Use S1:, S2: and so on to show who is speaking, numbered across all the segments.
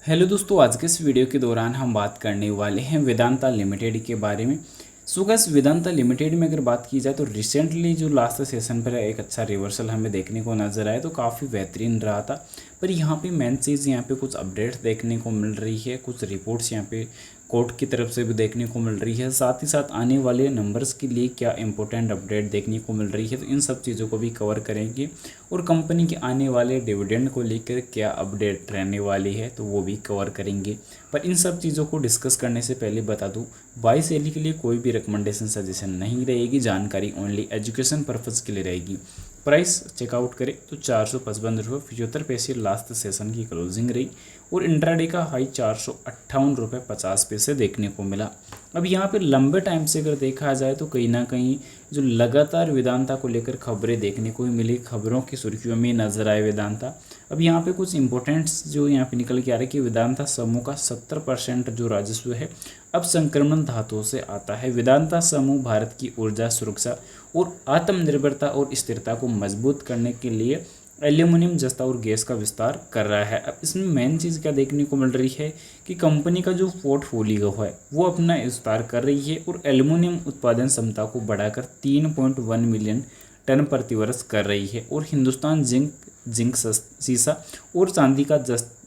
S1: Hello दोस्तों, आज के इस वीडियो के दौरान हम बात करने वाले हैं वेदांता लिमिटेड के बारे में। सो गाइस, वेदांता लिमिटेड में अगर बात की जाए तो रिसेंटली जो लास्ट सेशन पर एक अच्छा रिवर्सल हमें देखने को नजर आया तो काफ़ी बेहतरीन रहा था। पर यहाँ पे मेन चीज़ यहाँ पे कुछ अपडेट्स देखने को मिल रही है, कुछ रिपोर्ट्स यहाँ पे कोर्ट की तरफ से भी देखने को मिल रही है, साथ ही साथ आने वाले नंबर्स के लिए क्या इंपॉर्टेंट अपडेट देखने को मिल रही है, तो इन सब चीज़ों को भी कवर करेंगे। और कंपनी के आने वाले डिविडेंड को लेकर क्या अपडेट रहने वाली है तो वो भी कवर करेंगे। पर इन सब चीज़ों को डिस्कस करने से पहले बता दूं, बाई सेलिंग के लिए कोई भी रिकमेंडेशन सजेशन नहीं रहेगी, जानकारी ओनली एजुकेशन पर्पज़ के लिए रहेगी। प्राइस चेकआउट करें तो 455.75 लास्ट सेशन की क्लोजिंग रही और इंट्राडे का हाई 458.50 देखने को मिला। अब यहाँ पे लंबे टाइम से अगर देखा जाए तो कहीं ना कहीं जो लगातार वेदांता को लेकर खबरें देखने को मिली, खबरों की सुर्खियों में नजर आए वेदांता। अब यहाँ पे कुछ इंपॉर्टेंट्स जो यहाँ पे निकल के आ रहे हैं कि वेदांता समूह का 70% जो राजस्व है अब संक्रमण धातुओं से आता है। वेदांता समूह भारत की ऊर्जा सुरक्षा और आत्मनिर्भरता और स्थिरता को मजबूत करने के लिए एल्यूमिनियम जस्ता और गैस का विस्तार कर रहा है। अब इसमें मेन चीज़ क्या देखने को मिल रही है कि कंपनी का जो पोर्टफोलियो है वो अपना विस्तार कर रही है और एल्यूमिनियम उत्पादन क्षमता को बढ़ाकर 3.1 मिलियन टन प्रति वर्ष कर रही है और हिंदुस्तान जिंक सीसा और चांदी का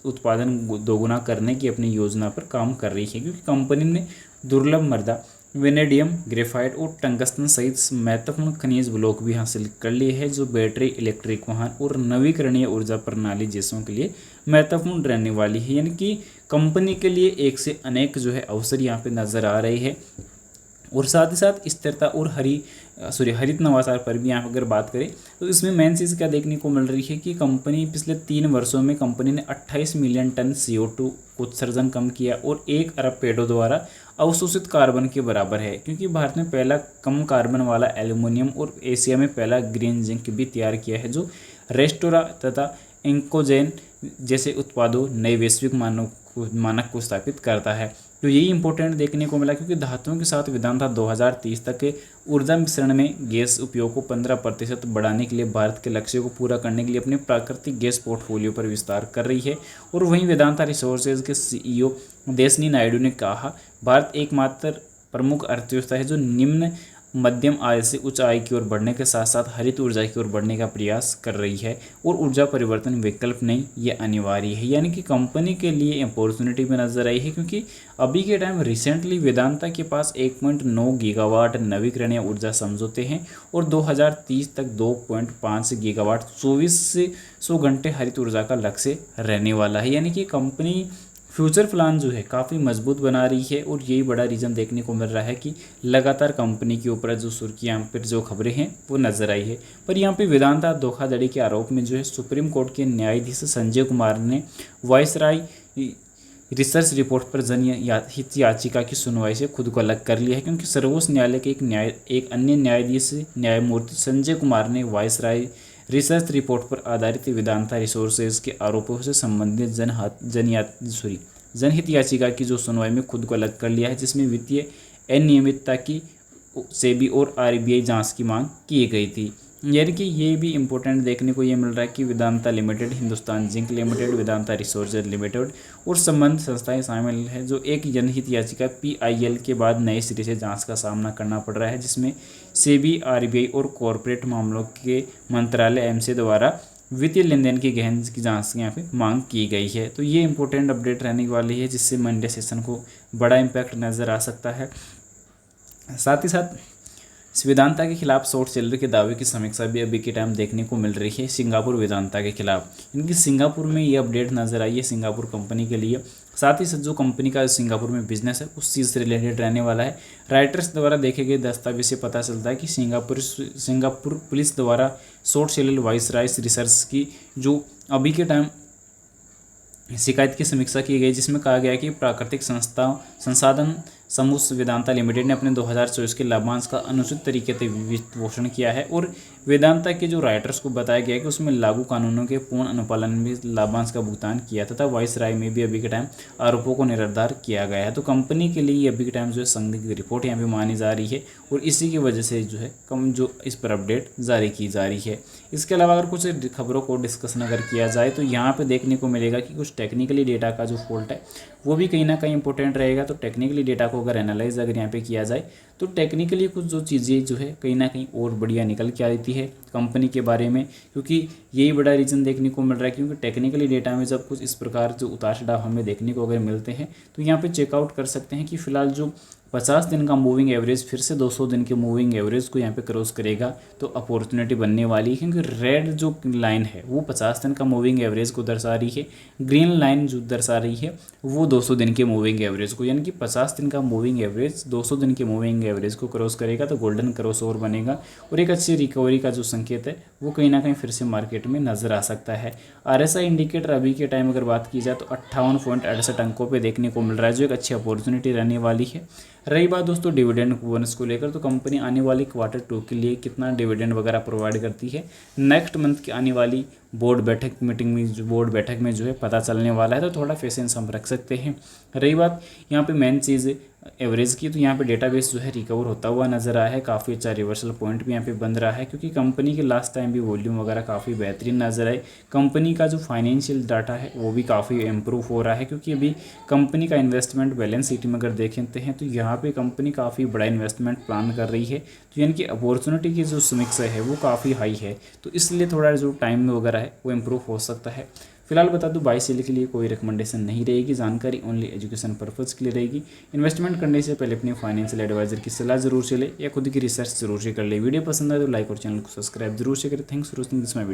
S1: उत्पादन दोगुना करने की अपनी योजना पर काम कर रही है, क्योंकि कंपनी ने दुर्लभ मृदा वेनेडियम, ग्रेफाइट और टंगस्टन सहित महत्वपूर्ण खनिज ब्लॉक भी हासिल कर लिए हैं, जो बैटरी, इलेक्ट्रिक वाहन और नवीकरणीय ऊर्जा प्रणाली जैसों के लिए महत्वपूर्ण रहने वाली है। यानी कि कंपनी के लिए एक से अनेक जो है अवसर यहाँ पे नज़र आ रहे हैं। और साथ ही साथ स्थिरता और हरित नवाचार पर भी यहाँ अगर बात करें तो इसमें मेन चीज़ क्या देखने को मिल रही है कि कंपनी पिछले 3 वर्षों में कंपनी ने 28 मिलियन टन CO2 उत्सर्जन कम किया और 1 अरब पेड़ों द्वारा अवशोषित कार्बन के बराबर है, क्योंकि भारत में पहला कम कार्बन वाला एल्यूमिनियम और एशिया में पहला ग्रीन जिंक भी तैयार किया है, जो रेस्टोरा तथा इंकोजेन जैसे उत्पादों नए वैश्विक मानक को स्थापित करता है। तो यही इंपॉर्टेंट देखने को मिला, क्योंकि धातुओं के साथ वेदांता 2030 तक के ऊर्जा मिश्रण में गैस उपयोग को 15% बढ़ाने के लिए भारत के लक्ष्य को पूरा करने के लिए अपने प्राकृतिक गैस पोर्टफोलियो पर विस्तार कर रही है। और वहीं वेदांता रिसोर्सेज के CEO देसनी नायडू ने कहा, भारत एकमात्र प्रमुख अर्थव्यवस्था है जो निम्न मध्यम आय से उच्च आय की ओर बढ़ने के साथ साथ हरित ऊर्जा की ओर बढ़ने का प्रयास कर रही है और ऊर्जा परिवर्तन विकल्प नहीं, ये अनिवार्य है। यानी कि कंपनी के लिए अपॉर्चुनिटी में नजर आई है, क्योंकि अभी के टाइम रिसेंटली वेदांता के पास 1.9 गीगावाट नवीकरणीय ऊर्जा समझौते हैं और 2030 तक 2.5 गीगावाट 24 से 100 घंटे हरित ऊर्जा का लक्ष्य रहने वाला है। यानी कि कंपनी फ्यूचर प्लान जो है काफ़ी मजबूत बना रही है और यही बड़ा रीज़न देखने को मिल रहा है कि लगातार कंपनी के ऊपर जो सुर्खियाँ पर जो खबरें हैं वो नजर आई है। पर यहाँ पे वेदांता धोखाधड़ी के आरोप में जो है सुप्रीम कोर्ट के न्यायाधीश संजय कुमार ने वायसराय रिसर्च रिपोर्ट पर जनहित याचिका की सुनवाई से खुद को अलग कर लिया है, क्योंकि सर्वोच्च न्यायालय के एक अन्य न्यायाधीश न्यायमूर्ति संजय कुमार ने वायसराय रिसर्च रिपोर्ट पर आधारित वेदांता रिसोर्सेज के आरोपों से संबंधित जनहित याचिका की जो सुनवाई में खुद को अलग कर लिया है, जिसमें वित्तीय अनियमितता की सेबी और RBI जांच की मांग की गई थी। यानी कि ये भी इम्पोर्टेंट देखने को ये मिल रहा है कि Vedanta limited, Hindustan zinc limited, Vedanta resources limited और संबंध संस्थाएं शामिल हैं, जो एक जनहित याचिका PIL के बाद नए सिरे से जांच का सामना करना पड़ रहा है, जिसमें सेबी, RBI और कॉरपोरेट मामलों के मंत्रालय MC द्वारा वित्तीय लेन देन की गहन की जांच यहाँ पे मांग की गई है। तो ये इंपॉर्टेंट अपडेट रहने वाली है, जिससे मंडे सेशन को बड़ा इम्पैक्ट नज़र आ सकता है। साथ ही साथ वेदांता के खिलाफ शॉर्ट सेलर के दावे की समीक्षा भी अभी के टाइम देखने को मिल रही है सिंगापुर वेदांता के खिलाफ। इनकी सिंगापुर में ये अपडेट नजर आई है सिंगापुर कंपनी के लिए। साथ ही साथ जो कंपनी का सिंगापुर में बिजनेस है उस चीज़ से रिलेटेड रहने वाला है। राइटर्स द्वारा देखे गए दस्तावेज से पता चलता है कि सिंगापुर पुलिस द्वारा शॉर्ट सेलर वायसराय रिसर्च की जो अभी के टाइम शिकायत की समीक्षा की गई, जिसमें कहा गया कि प्राकृतिक संसाधन समूह वेदांता लिमिटेड ने अपने 2024 के लाभांश का अनुचित तरीके से वित्तपोषण किया है और वेदांता के जो राइटर्स को बताया गया है कि उसमें लागू कानूनों के पूर्ण अनुपालन में लाभांश का भुगतान किया तथा वायसराय में भी अभी के टाइम आरोपों को निराधार किया गया है। तो कंपनी के लिए अभी के टाइम जो है संदिग्ध रिपोर्ट यहाँ पे मानी जा रही है और इसी की वजह से जो है कम जो इस पर अपडेट जारी की जा रही है। इसके अलावा अगर कुछ खबरों को डिस्कशन अगर किया जाए तो यहाँ पे देखने को मिलेगा कि कुछ टेक्निकली डेटा का जो फॉल्ट है वो भी कहीं ना कहीं इंपॉर्टेंट रहेगा। तो टेक्निकली डेटा को अगर एनालाइज अगर यहाँ पे किया जाए तो टेक्निकली कुछ जो चीज़ें जो है कहीं ना कहीं और बढ़िया निकल के आती है कंपनी के बारे में, क्योंकि यही बड़ा रीज़न देखने को मिल रहा है। क्योंकि टेक्निकली डेटा में जब कुछ इस प्रकार जो उतार चढ़ाव हमें देखने को अगर मिलते हैं तो यहाँ पे चेकआउट कर सकते हैं कि फिलहाल जो 50 दिन का मूविंग एवरेज फिर से 200 दिन के मूविंग एवरेज को यहाँ पे क्रॉस करेगा तो अपॉर्चुनिटी बनने वाली है। क्योंकि रेड जो लाइन है वो 50 दिन का मूविंग एवरेज को दर्शा रही है, ग्रीन लाइन जो दर्शा रही है वो 200 दिन के मूविंग एवरेज को, यानी कि 50 दिन का मूविंग एवरेज 200 दिन के मूविंग एवरेज को क्रॉस करेगा तो गोल्डन क्रॉस ओवर बनेगा और एक अच्छी रिकवरी का जो संकेत है वो कहीं ना कहीं फिर से मार्केट में नजर आ सकता है। RSI इंडिकेटर अभी के टाइम अगर बात की जाए तो 58.68 अंकों पे देखने को मिल रहा है, जो एक अच्छी अपॉर्चुनिटी रहने वाली है। रही बात दोस्तों डिविडेंड बोनस को लेकर, तो कंपनी आने वाली Q2 के लिए कितना डिविडेंड वगैरह प्रोवाइड करती है नेक्स्ट मंथ की आने वाली बोर्ड बैठक में जो है पता चलने वाला है, तो थोड़ा पेशेंस हम रख सकते हैं। रही बात यहाँ पे मेन चीज़ एवरेज की, तो यहाँ पे डेटाबेस जो है रिकवर होता हुआ नजर आया है, काफ़ी अच्छा रिवर्सल पॉइंट भी यहाँ पे बन रहा है। क्योंकि कंपनी के लास्ट टाइम भी वॉल्यूम वगैरह काफ़ी बेहतरीन नजर आए, कंपनी का जो फाइनेंशियल डाटा है वो भी काफ़ी इम्प्रूव हो रहा है। क्योंकि अभी कंपनी का इन्वेस्टमेंट बैलेंस शीट में अगर देखते हैं तो यहाँ पे कंपनी काफ़ी बड़ा इन्वेस्टमेंट प्लान कर रही है, तो यानी कि अपॉर्चुनिटी की जो समीक्षा है वो काफ़ी हाई है, तो इसलिए थोड़ा जो टाइम वगैरह है वो इम्प्रूव हो सकता है। फिलहाल बता दूं बाई सेल के लिए कोई रिकमेंडेशन नहीं रहेगी, जानकारी ओनली एजुकेशन पर्पज़ के लिए रहेगी। इन्वेस्टमेंट करने से पहले अपने फाइनेंशियल एडवाइजर की सलाह जरूर से ले या खुद की रिसर्च जरूर से कर ले। वीडियो पसंद आए तो लाइक और चैनल को सब्सक्राइब जरूर से करें। Thanks for watching this my video.